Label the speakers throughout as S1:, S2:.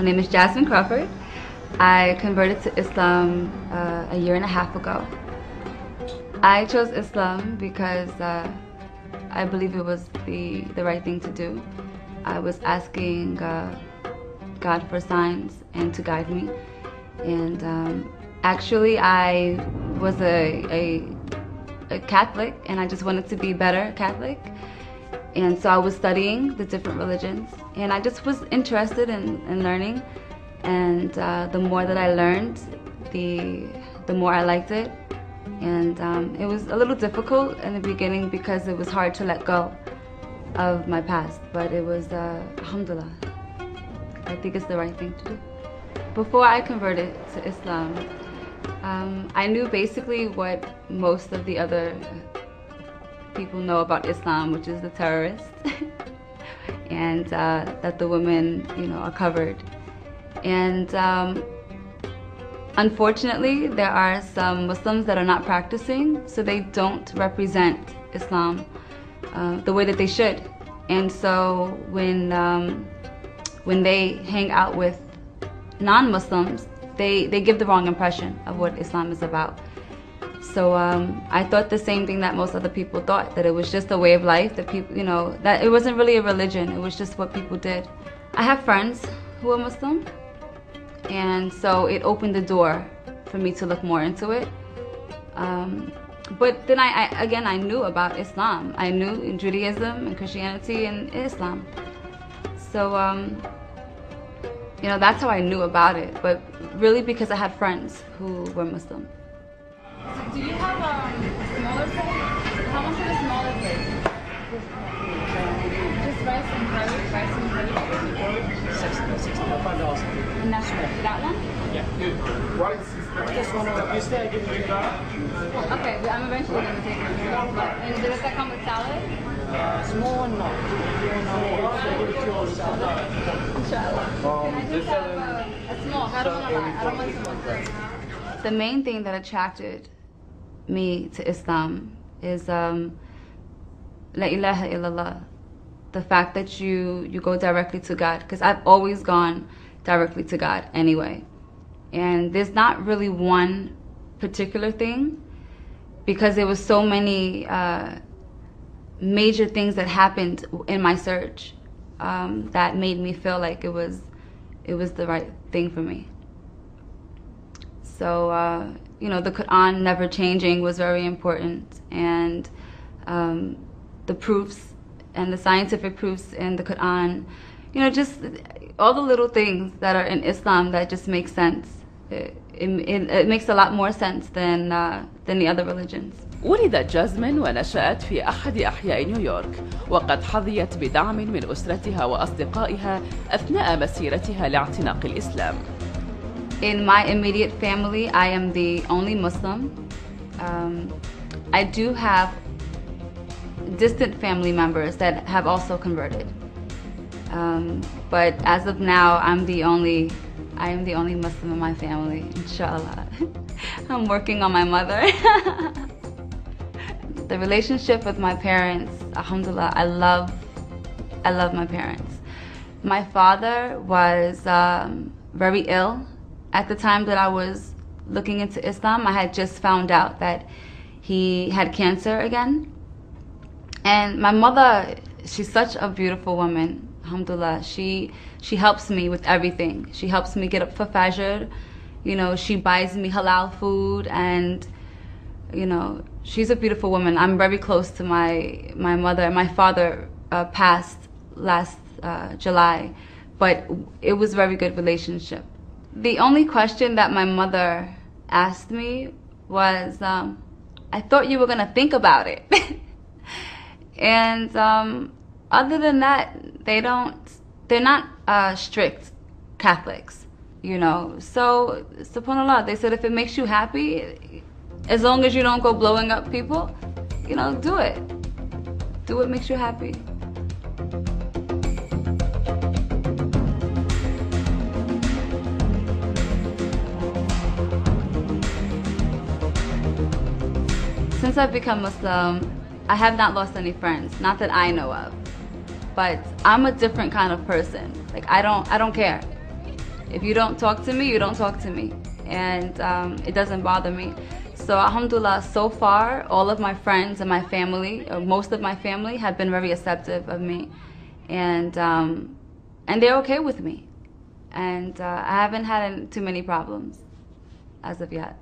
S1: My name is Jasmin Crawford. I converted to Islam a year and a half ago. I chose Islam because I believe it was the right thing to do. I was asking God for signs and to guide me. And actually, I was a Catholic, and I just wanted to be better Catholic. And so I was studying the different religions, and I just was interested in learning. And the more that I learned, the more I liked it. And it was a little difficult in the beginning because it was hard to let go of my past. But it was, alhamdulillah, I think it's the right thing to do. Before I converted to Islam, I knew basically what most of the other people know about Islam, which is the terrorists, and that the women, are covered. And unfortunately, there are some Muslims that are not practicing, so they don't represent Islam the way that they should. And so when they hang out with non-Muslims, they give the wrong impression of what Islam is about. So I thought the same thing that most other people thought, that it was just a way of life, that people, that it wasn't really a religion, it was just what people did. I have friends who are Muslim, and so it opened the door for me to look more into it. But then I knew about Islam. I knew in Judaism and Christianity and Islam. So that's how I knew about it, but really because I had friends who were Muslim.
S2: Do you have a smaller plate? How much is a smaller plate? Just rice and curry? Rice and curry? $5. And that's that one?
S3: Yeah.
S4: Just one of you stay give me $2.
S2: Okay, I'm eventually going to take it. And does that come with salad?
S4: Small one, no.
S2: Inshallah. Can I just have a small? I don't want a lot. I don't want so much.
S1: The main thing that attracted me to Islam is La ilaha illallah. The fact that you go directly to God, because I've always gone directly to God anyway. And there's not really one particular thing, because there was so many major things that happened in my search that made me feel like it was the right thing for me. So, the Quran never changing was very important, and the proofs and the scientific proofs in the Quran, just all the little things that are in Islam that just make sense. It makes a lot more sense than the other religions.
S5: ولدت جازمين ونشأت في أحد أحياء نيويورك، وقد حظيت بدعم من أسرتها وأصدقائها أثناء مسيرتها لاعتناق الإسلام.
S1: In my immediate family, I am the only Muslim. I do have distant family members that have also converted. But as of now, I am the only Muslim in my family, inshallah. I'm working on my mother. The relationship with my parents, alhamdulillah, I love my parents. My father was very ill at the time that I was looking into Islam. I had just found out that he had cancer again. And my mother, she's such a beautiful woman, alhamdulillah. She helps me with everything. She helps me get up for Fajr. She buys me halal food, and she's a beautiful woman. I'm very close to my mother. My father passed last July, but it was a very good relationship. The only question that my mother asked me was, I thought you were going to think about it. And other than that, they're not strict Catholics, So, subhanAllah, they said if it makes you happy, as long as you don't go blowing up people, do it. Do what makes you happy. Since I've become Muslim, I have not lost any friends, not that I know of. But I'm a different kind of person. Like I don't care. If you don't talk to me, you don't talk to me. And it doesn't bother me. So alhamdulillah, so far, all of my friends and my family, or most of my family, have been very accepting of me. And they're okay with me. And I haven't had too many problems as of yet.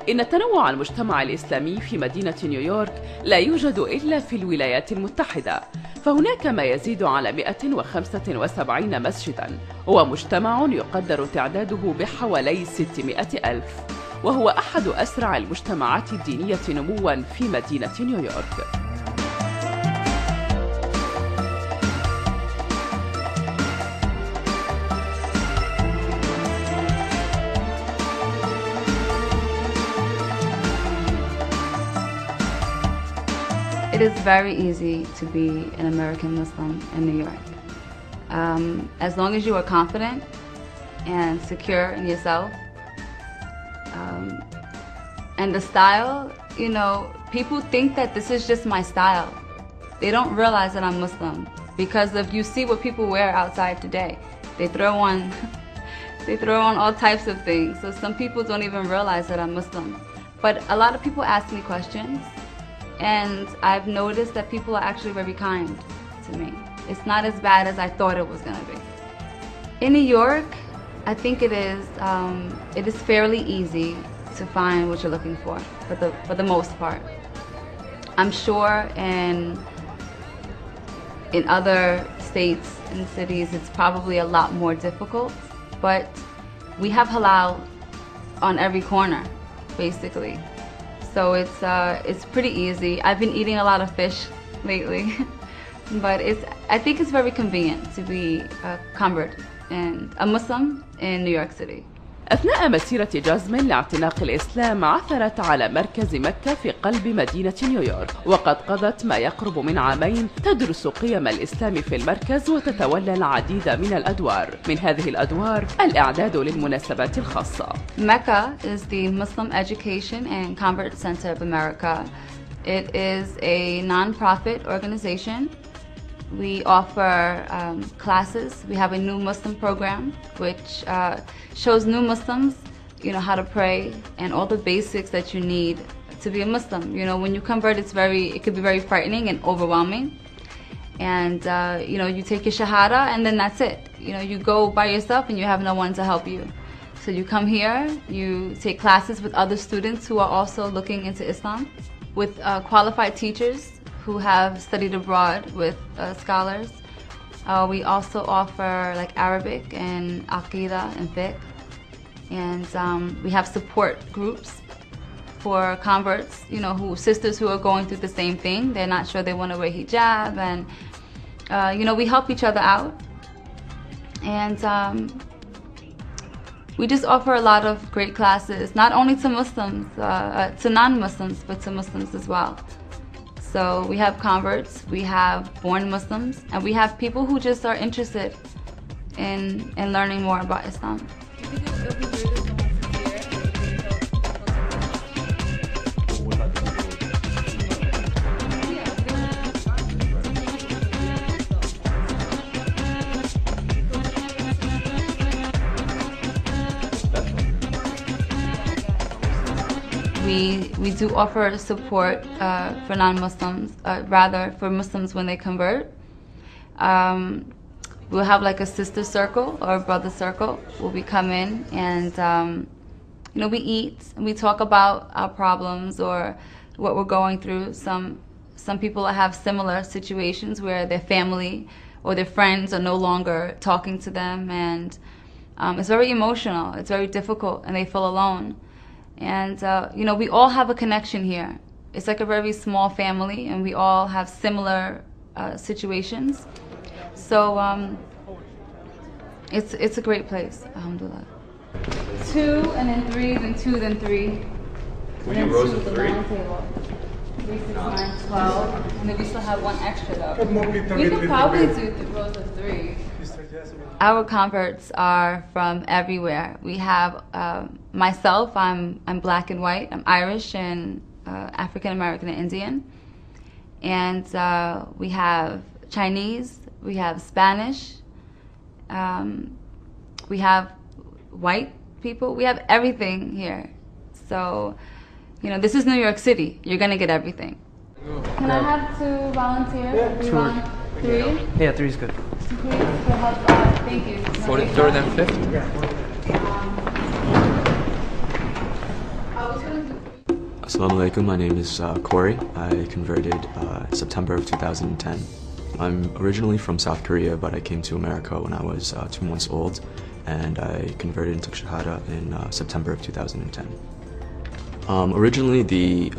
S5: إن تنوع المجتمع الإسلامي في مدينة نيويورك لا يوجد إلا في الولايات المتحدة، فهناك ما يزيد على 175 مسجداً، ومجتمع يقدر تعداده بحوالي 600 ألف، وهو أحد أسرع المجتمعات الدينية نمواً في مدينة نيويورك.
S1: It is very easy to be an American Muslim in New York. As long as you are confident and secure in yourself. And the style, you know, people think that this is just my style. They don't realize that I'm Muslim because if you see what people wear outside today, they throw on all types of things. So some people don't even realize that I'm Muslim. But a lot of people ask me questions. And I've noticed that people are actually very kind to me. It's not as bad as I thought it was going to be. In New York, I think it is fairly easy to find what you're looking for the most part. I'm sure in other states and cities it's probably a lot more difficult, but we have halal on every corner, basically. So it's pretty easy. I've been eating a lot of fish lately, but I think it's very convenient to be a convert and a Muslim in New York City.
S5: أثناء مسيرة جازمين لاعتناق الإسلام عثرت على مركز مكة في قلب مدينة نيويورك، وقد قضت ما يقرب من عامين تدرس قيم الإسلام في المركز وتتولى العديد من الأدوار. من هذه الأدوار الإعداد للمناسبات الخاصة.
S1: Mecca is the Muslim Education and Convert Center of America. It is a non-profit organization. We offer classes. We have a new Muslim program which shows new Muslims, you know, how to pray and all the basics that you need to be a Muslim. You know, when you convert, it could be very frightening and overwhelming. And you know, you take your shahada and then that's it. You know, you go by yourself and you have no one to help you. So you come here, you take classes with other students who are also looking into Islam, with qualified teachers who have studied abroad with scholars. We also offer like Arabic and Aqidah and fiqh. And we have support groups for converts, you know, sisters who are going through the same thing. They're not sure they want to wear hijab, and you know, we help each other out. And we just offer a lot of great classes, not only to Muslims, to non-Muslims, but to Muslims as well. So we have converts, we have born Muslims, and we have people who just are interested in learning more about Islam. We do offer support for non-Muslims, rather for Muslims when they convert. We'll have like a sister circle or a brother circle where we come in and you know, we eat and we talk about our problems or what we're going through. Some people have similar situations where their family or their friends are no longer talking to them, and it's very emotional, it's very difficult, and they feel alone. And you know, we all have a connection here. It's like a very small family, and we all have similar situations. So it's a great place, alhamdulillah. 2 and then 3, then 2, then 3.
S2: We do rows of 3?
S1: 3, 6, 9, 12. And then we still have one extra though. We could probably do the rows of 3. Our converts are from everywhere. We have myself, I'm black and white. I'm Irish and African American and Indian. And we have Chinese, we have Spanish, We have white people. We have everything here. So, you know, this is New York City. You're gonna get everything. Can I have 2 volunteers?
S4: Yeah, 2.
S1: 3?
S4: Yeah, 3 is good.
S1: Please, for help. Thank you.
S3: 43rd and 5th?
S4: Yeah.
S6: Assalamu alaikum, my name is Corey. I converted September of 2010. I'm originally from South Korea, but I came to America when I was 2 months old, and I converted and took Shahada in September of 2010. Originally, the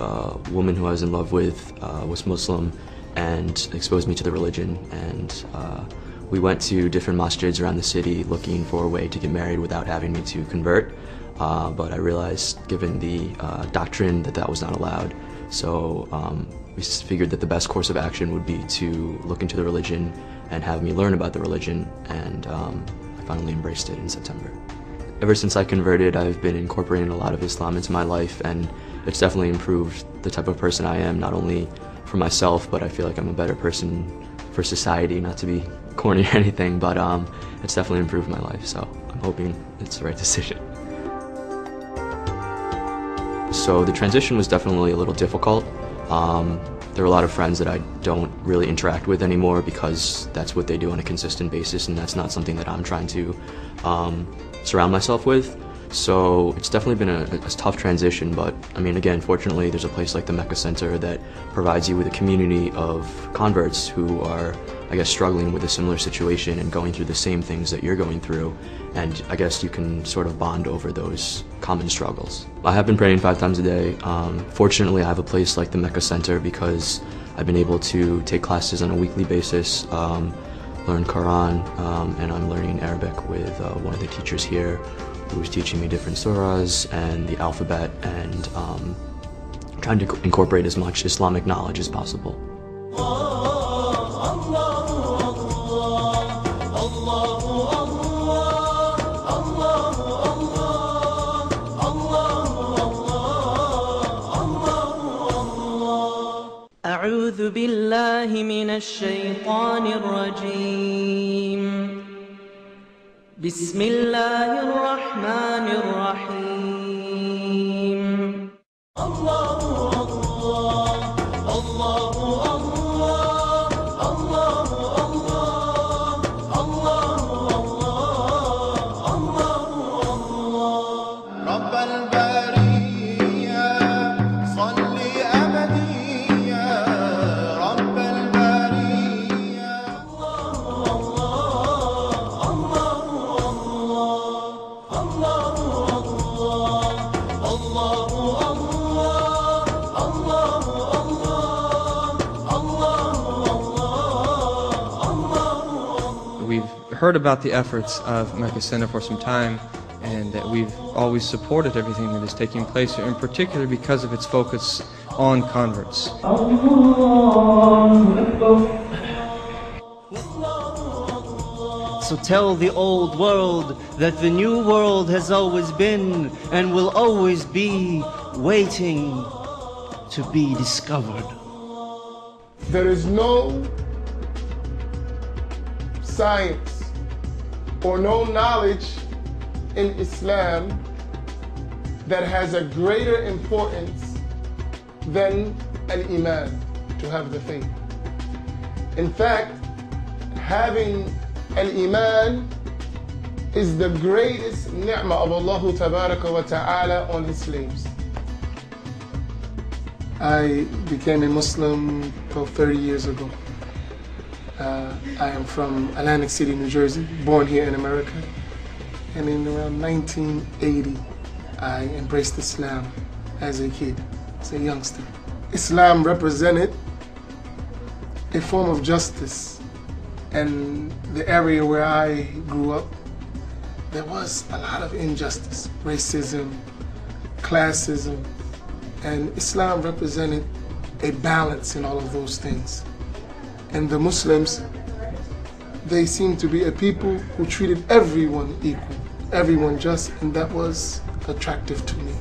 S6: woman who I was in love with was Muslim and exposed me to the religion, and we went to different masjids around the city looking for a way to get married without having me to convert. But I realized, given the doctrine, that was not allowed. So we figured that the best course of action would be to look into the religion and have me learn about the religion, and I finally embraced it in September. Ever since I converted, I've been incorporating a lot of Islam into my life, and it's definitely improved the type of person I am, not only for myself, but I feel like I'm a better person for society, not to be corny or anything, but it's definitely improved my life, so I'm hoping it's the right decision. So the transition was definitely a little difficult. There are a lot of friends that I don't really interact with anymore because that's what they do on a consistent basis, and that's not something that I'm trying to surround myself with. So it's definitely been a tough transition, but I mean, again, fortunately there's a place like the Mecca Center that provides you with a community of converts who are, I guess, struggling with a similar situation and going through the same things that you're going through, and I guess you can sort of bond over those common struggles. I have been praying 5 times a day. Fortunately, I have a place like the Mecca Center because I've been able to take classes on a weekly basis, learn Quran, and I'm learning Arabic with one of the teachers here who's teaching me different surahs and the alphabet, and trying to incorporate as much Islamic knowledge as possible.
S7: أعوذ بالله من الشيطان الرجيم بسم الله الرحمن الرحيم الله الله الله الله الله الله
S8: رب البرية صل أبديا رب البرية
S3: We've heard about the efforts of Mecca Center for some time, and that we've always supported everything that is taking place here, in particular because of its focus on converts.
S7: So tell the old world that the new world has always been and will always be waiting to be discovered.
S8: There is no science or no knowledge in Islam that has a greater importance than al-Iman, to have the faith. In fact, having al-Iman is the greatest ni'mah of Allah Tabaraka wa Ta'ala on His slaves. I became a Muslim about 30 years ago. I am from Atlantic City, New Jersey, born here in America. And in around 1980, I embraced Islam as a kid, as a youngster. Islam represented a form of justice. And the area where I grew up, there was a lot of injustice, racism, classism, and Islam represented a balance in all of those things. And the Muslims, they seemed to be a people who treated everyone equal, everyone just, and that was attractive to me.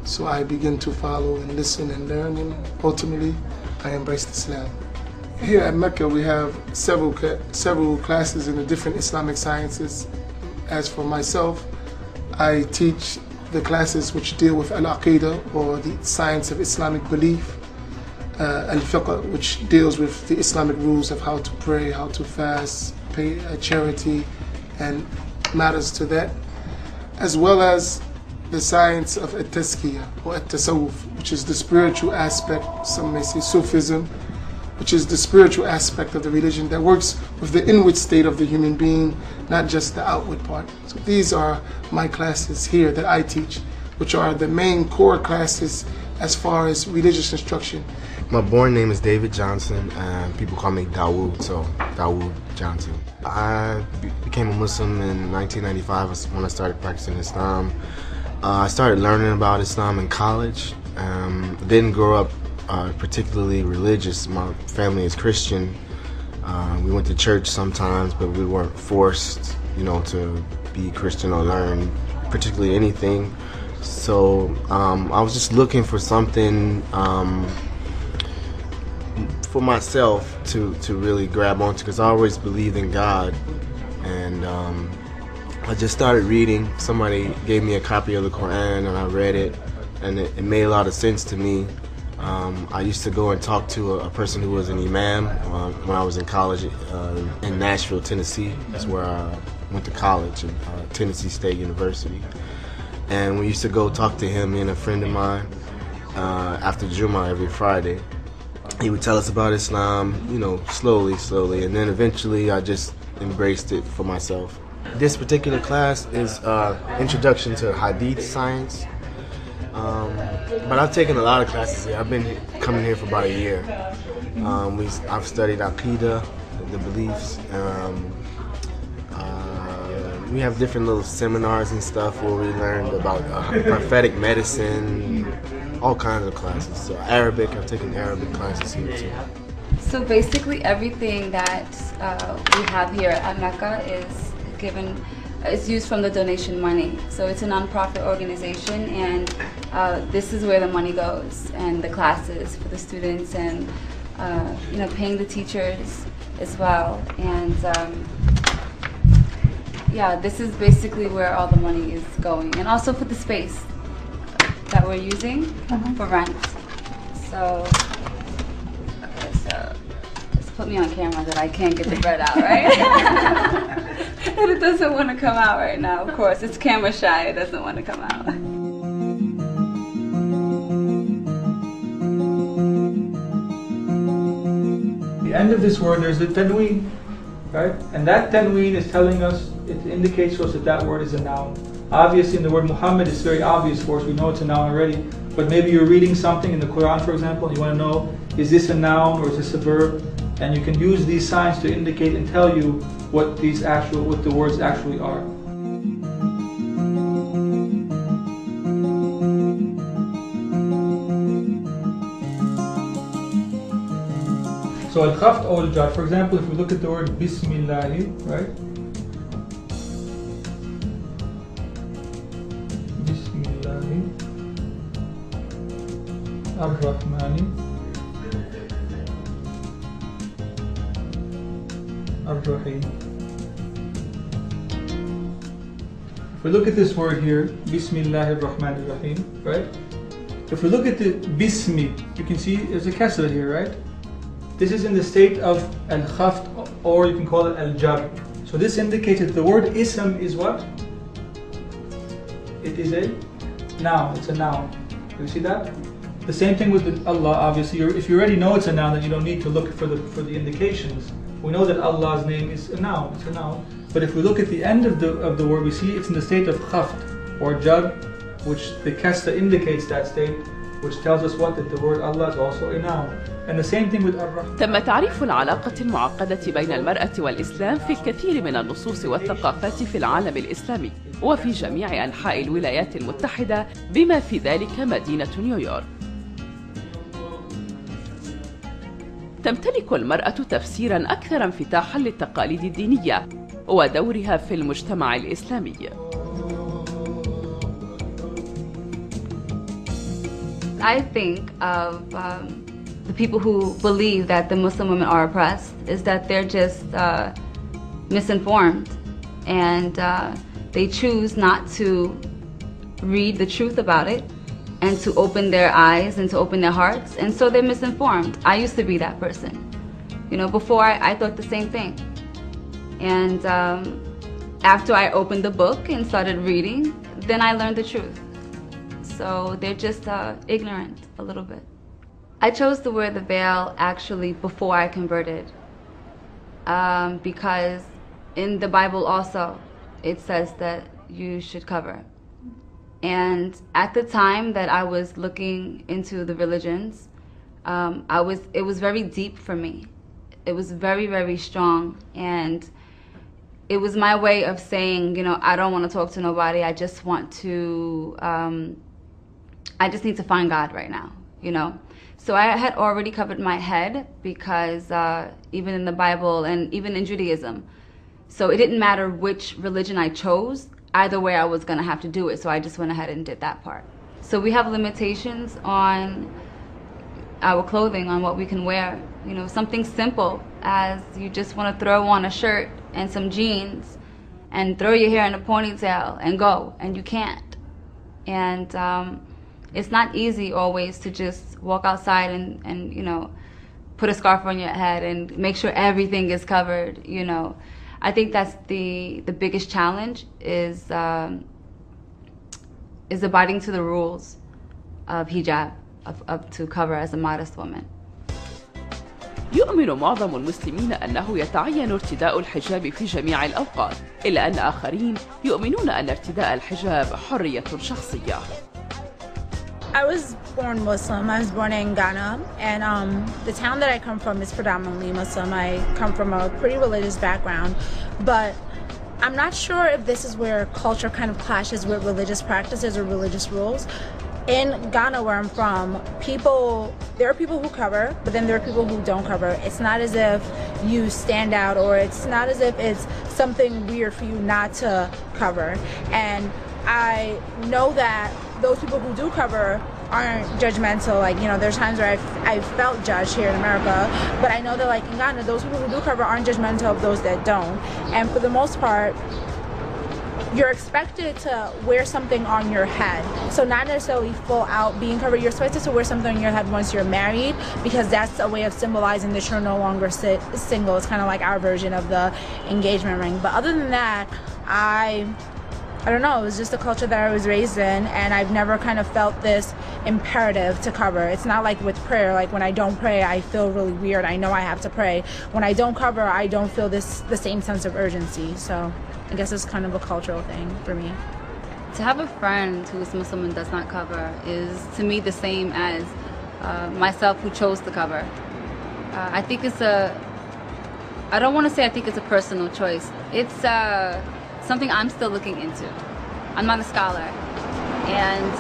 S8: So I began to follow and listen and learn, and ultimately I embraced Islam. Here at Mecca we have several classes in the different Islamic sciences, As for myself, I teach the classes which deal with al-aqidah, or the science of Islamic belief, al-fiqh, which deals with the Islamic rules of how to pray, how to fast, pay charity, and matters to that, as well as the science of at-tazkiyah or at-tasawwuf, which is the spiritual aspect. Some may say Sufism, which is the spiritual aspect of the religion that works with the inward state of the human being, not just the outward part. So these are my classes here that I teach, which are the main core classes as far as religious instruction.
S9: My born name is David Johnson, and people call me Dawood, so Dawood Johnson. I became a Muslim in 1995 when I started practicing Islam. I started learning about Islam in college. Didn't grow up particularly religious. My family is Christian. We went to church sometimes, but we weren't forced, to be Christian or learn particularly anything. So I was just looking for something for myself to really grab onto, because I always believed in God, and I just started reading. Somebody gave me a copy of the Quran, and I read it, and it made a lot of sense to me. I used to go and talk to a person who was an imam when I was in college in Nashville, Tennessee. That's where I went to college, at Tennessee State University. And we used to go talk to him and a friend of mine after Jummah every Friday. He would tell us about Islam, slowly, and then eventually I just embraced it for myself. This particular class is Introduction to Hadith Science. But I've taken a lot of classes here. I've been coming here for about a year. I've studied Aqidah, the beliefs. We have different little seminars and stuff where we learned about prophetic medicine, all kinds of classes. So Arabic, I've taken Arabic classes here too.
S1: So basically everything that we have here at Mecca is used from the donation money. So it's a non-profit organization, and this is where the money goes, and the classes for the students, and paying the teachers as well. And yeah, this is basically where all the money is going, and also for the space that we're using for rent. So, okay, so just put me on camera that I can't get the bread out, right? And it doesn't want to come out right now, of course. It's camera shy, it doesn't want to come out.
S4: The end of this word, there's a tanween, right? And that tanween is telling us, it indicates to us that that word is a noun. Obviously, in the word Muhammad, it's very obvious for us. We know it's a noun already. But maybe you're reading something in the Quran, for example, and you want to know, is this a noun or is this a verb? And you can use these signs to indicate and tell you what the words actually are. So al-khaft or al-jar, for example, if we look at the word Bismillahi, right? Bismillahi ar-Rahmani ar-Rahim. If we look at this word here, Bismillahi ar-Rahmani ar-Rahim, right? If we look at the Bismi, you can see there's a kasra here, right? This is in the state of al-khaft, or you can call it al-jar. So this indicates that the word ism is what? It is a noun. It's a noun. Do you see that? The same thing with Allah. Obviously, if you already know it's a noun, then you don't need to look for the indications. We know that Allah's name is a noun. It's a noun. But if we look at the end of the word, we see it's in the state of khaft or jar, which the kasra indicates that state, which tells us what? That the word Allah is also a noun. And the same thing with ar-Rahman.
S5: تم تعريف العلاقة المعقدة بين المرأة والإسلام في الكثير من النصوص والثقافات في العالم الإسلامي وفي جميع أنحاء الولايات المتحدة بما في ذلك مدينة نيويورك. تمتلك المرأة تفسيرا أكثر انفتاحا للتقاليد الدينية ودورها في المجتمع الإسلامي.
S1: I think of the people who believe that the Muslim women are oppressed is that they're just misinformed, and they choose not to read the truth about it and to open their eyes and to open their hearts, and so they're misinformed. I used to be that person. You know, before I thought the same thing. And after I opened the book and started reading, then I learned the truth. So they're just ignorant a little bit. I chose to wear the veil actually before I converted, because in the Bible also it says that you should cover. And at the time that I was looking into the religions, it was very deep for me. It was very, very strong, and it was my way of saying, you know, I don't want to talk to nobody. I just want to, I just need to find God right now, you know. So I had already covered my head because even in the Bible and even in Judaism, so it didn't matter which religion I chose, either way I was going to have to do it. So I just went ahead and did that part. So we have limitations on our clothing, on what we can wear. You know, something simple as you just want to throw on a shirt and some jeans and throw your hair in a ponytail and go, and you can't. And it's not easy always to just walk outside and you know, put a scarf on your head and make sure everything is covered, you know. I think that's the biggest challenge is abiding to the rules of hijab, of to cover as a modest woman.
S5: يؤمن معظم المسلمين أنه يتعين ارتداء الحجاب في جميع الأوقات، إلا أن آخرين يؤمنون أن ارتداء الحجاب حرية شخصية.
S2: I was born Muslim. I was born in Ghana, and the town that I come from is predominantly Muslim. I come from a pretty religious background, but I'm not sure if this is where culture kind of clashes with religious practices or religious rules. In Ghana, where I'm from, there are people who cover, but then there are people who don't cover. It's not as if you stand out, or it's not as if it's something weird for you not to cover. And I know that those people who do cover aren't judgmental. Like, you know, there's times where I've felt judged here in America, but I know that, like, in Ghana, those people who do cover aren't judgmental of those that don't. And for the most part, you're expected to wear something on your head. So not necessarily full out being covered. You're expected to wear something on your head once you're married, because that's a way of symbolizing that you're no longer single. It's kind of like our version of the engagement ring. But other than that, I don't know, it was just the culture that I was raised in, and I've never kind of felt this imperative to cover. It's not like with prayer, like when I don't pray, I feel really weird. I know I have to pray. When I don't cover, I don't feel the same sense of urgency. So I guess it's kind of a cultural thing for me.
S1: To have a friend who's Muslim and does not cover is, to me, the same as myself who chose to cover. I think it's I don't want to say I think it's a personal choice. It's something I'm still looking into. I'm not a scholar, and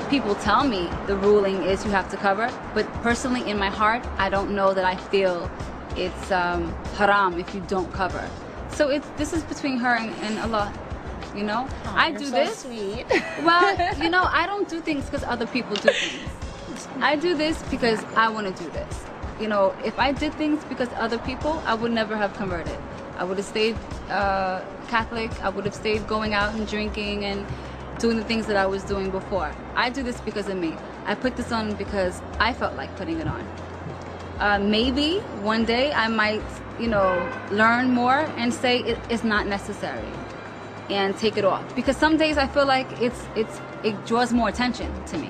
S1: people tell me the ruling is you have to cover, but personally in my heart, I don't know that I feel it's haram if you don't cover. So this is between her and Allah, you know?
S2: Oh,
S1: I do this.
S2: Sweet.
S1: Well, you know, I don't do things because other people do things. I do this because I want to do this. You know, if I did things because other people, I would never have converted. I would have stayed Catholic. I would have stayed going out and drinking and doing the things that I was doing before. I do this because of me. I put this on because I felt like putting it on. Maybe one day I might, you know, learn more and say it's not necessary and take it off. Because some days I feel like it draws more attention to me.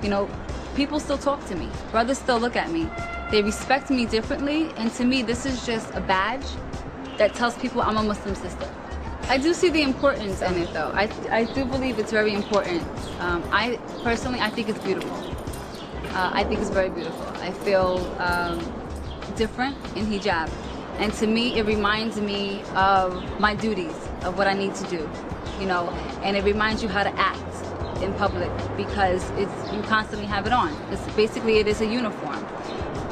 S1: You know, people still talk to me. Brothers still look at me. They respect me differently, and to me this is just a badge that tells people I'm a Muslim sister. I do see the importance in it though. I do believe it's very important. I personally, I think it's beautiful. I think it's very beautiful. I feel different in hijab. And to me, it reminds me of my duties, of what I need to do, you know, and it reminds you how to act in public because you constantly have it on. It is a uniform.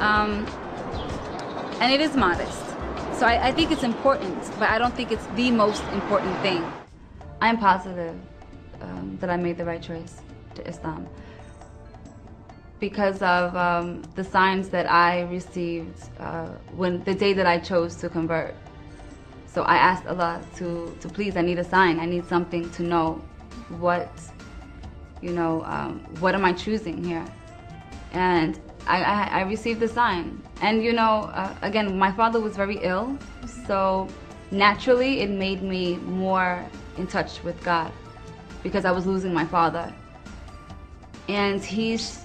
S1: And it is modest. So I think it's important, but I don't think it's the most important thing. I am positive that I made the right choice to Islam because of the signs that I received when the day that I chose to convert. So I asked Allah to please, I need a sign. I need something to know what what am I choosing here? And I received the sign. And again, my father was very ill, so naturally it made me more in touch with God because I was losing my father. And he's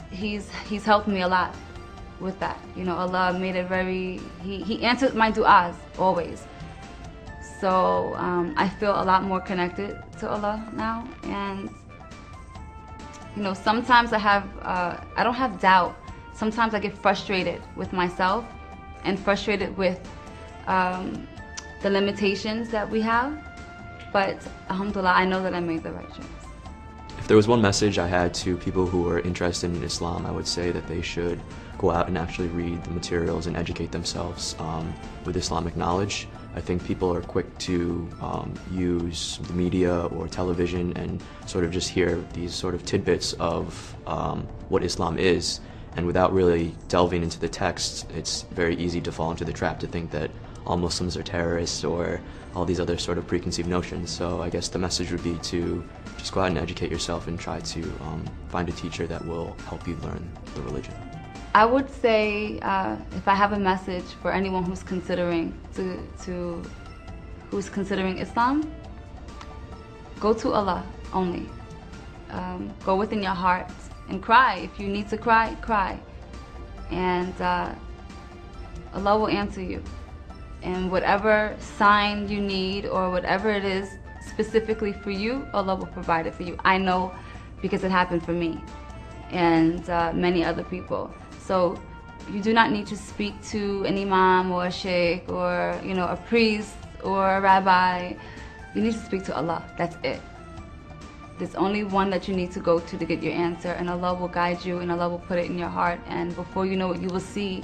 S1: helped me a lot with that. Allah made it very, he answered my du'as always. So I feel a lot more connected to Allah now. And sometimes I don't have doubt. Sometimes I get frustrated with myself and frustrated with the limitations that we have. But alhamdulillah, I know that I made the right choice.
S6: If there was one message I had to people who are interested in Islam, I would say that they should go out and actually read the materials and educate themselves with Islamic knowledge. I think people are quick to use the media or television and sort of just hear these sort of tidbits of what Islam is, and without really delving into the text, it's very easy to fall into the trap to think that all Muslims are terrorists or all these other sort of preconceived notions. So I guess the message would be to just go out and educate yourself and try to find a teacher that will help you learn the religion.
S1: I would say if I have a message for anyone who's considering who's considering Islam, go to Allah only. Go within your heart and cry. If you need to cry, cry. And Allah will answer you. And whatever sign you need or whatever it is specifically for you, Allah will provide it for you. I know because it happened for me and many other people. So you do not need to speak to an imam or a sheikh or a priest or a rabbi. You need to speak to Allah. That's it. There's only one that you need to go to get your answer, and Allah will guide you and Allah will put it in your heart, and before you know it, you will see,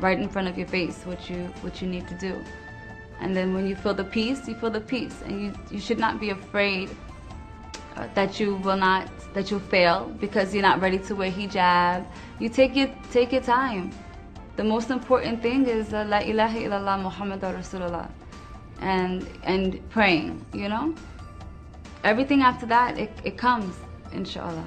S1: right in front of your face what you need to do. And then when you feel the peace, you feel the peace, and you should not be afraid that you'll fail because you're not ready to wear hijab. You take your time. The most important thing is La ilaha illallah Muhammadur Rasulullah and praying, Everything after that, it comes, inshallah.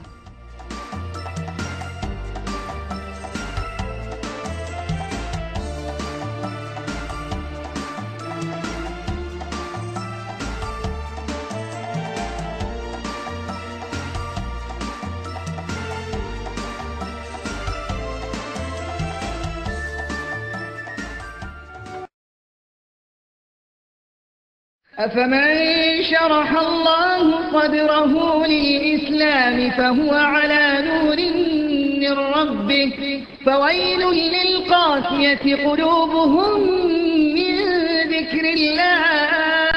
S10: أفمن شرح الله صدره للإسلام فهو على نور من ربه فويل للقاسية قلوبهم من ذكر الله